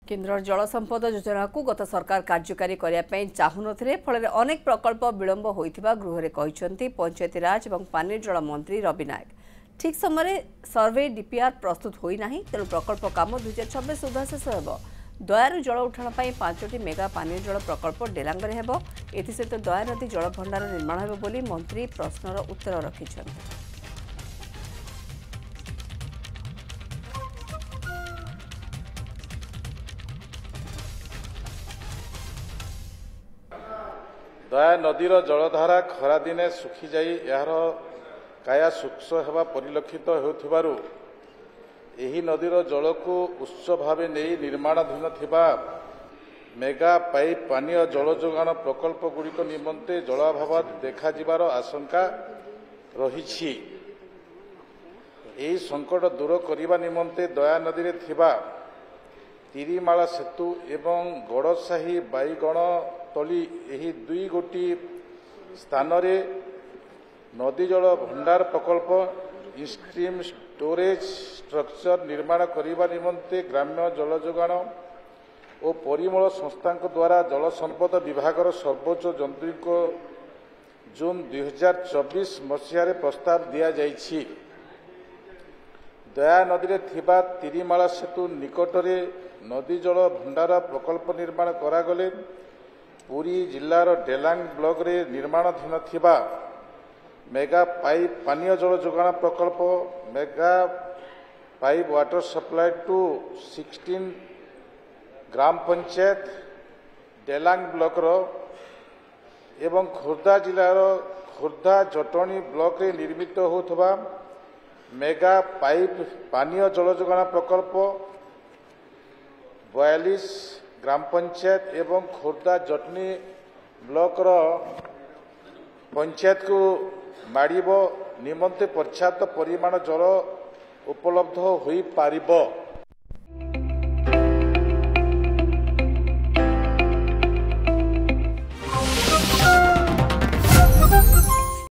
केन्द्र जल संपद योजना को गत सरकार कार्यकारी करने चाहून फल अनेक प्रकल्प विलंब होता गृह कहते पंचायती राज और पानी जल मंत्री रवि नायक। ठीक समय सर्वे डीपीआर प्रस्तुत होना तेणु प्रकल्प काम 2026 सुधा शेष हो। दयारू जल उठाण 5टी मेगा पानी जल प्रकल्प डेलांगे हो। एसत दया नदी जल भंडार निर्माण हो बोली मंत्री प्रश्नर उत्तर रखिछन्ति। दया नदीर जलधारा खरा दिने सुखी जाई यार काया सुक्ष हेबा परिलक्षित होथिबारु एही नदीर जल को उच्च भावे नहीं निर्माणाधीन थिबा मेगा पाइप पानीय जल जोगाण प्रकल्प गुड़िक निमंते जलाभाव देखा जिबार आशंका रहिछि। एही संकट दूर करिबा निमंते दया नदी रे थिबा तिरिमाला सेतु एवं गड़साही बाईगण तली एही दुई गोटी स्थान रे नदी जल भंडार प्रकल्प स्ट्रीम स्टोरेज स्ट्रक्चर निर्माण करिबा निमंते ग्राम्य जल जोगाण और परिमल संस्था द्वारा जल संपद विभागर सर्वोच्च जंत्री को जून 2024 मसीह प्रस्ताव दिया जाइछि। दया नदी रे थिबा तिरिमाला सेतु निकटरे नदी जल भंडार प्रकल्प निर्माण करागले पुरी जिलार डेलांग ब्लॉक रे निर्माणाधीन थिबा मेगा पाइप पानीय जल जोगाण प्रकल्प mega pipe water supply to 16 ग्राम पंचायत डेलांग ब्लॉक रो एवं खोर्धा जिलार खोर्धा जटणी ब्लॉक रे निर्मित होथबा मेगा पाइप पानीय जल जोगाण प्रकल्प 42 ग्राम पंचायत एवं खोर्धा जटनी ब्लॉक रो पंचायत को माड़ब निमंते पर्याप्त परिमाण जल उपलब्ध हो पारिबो।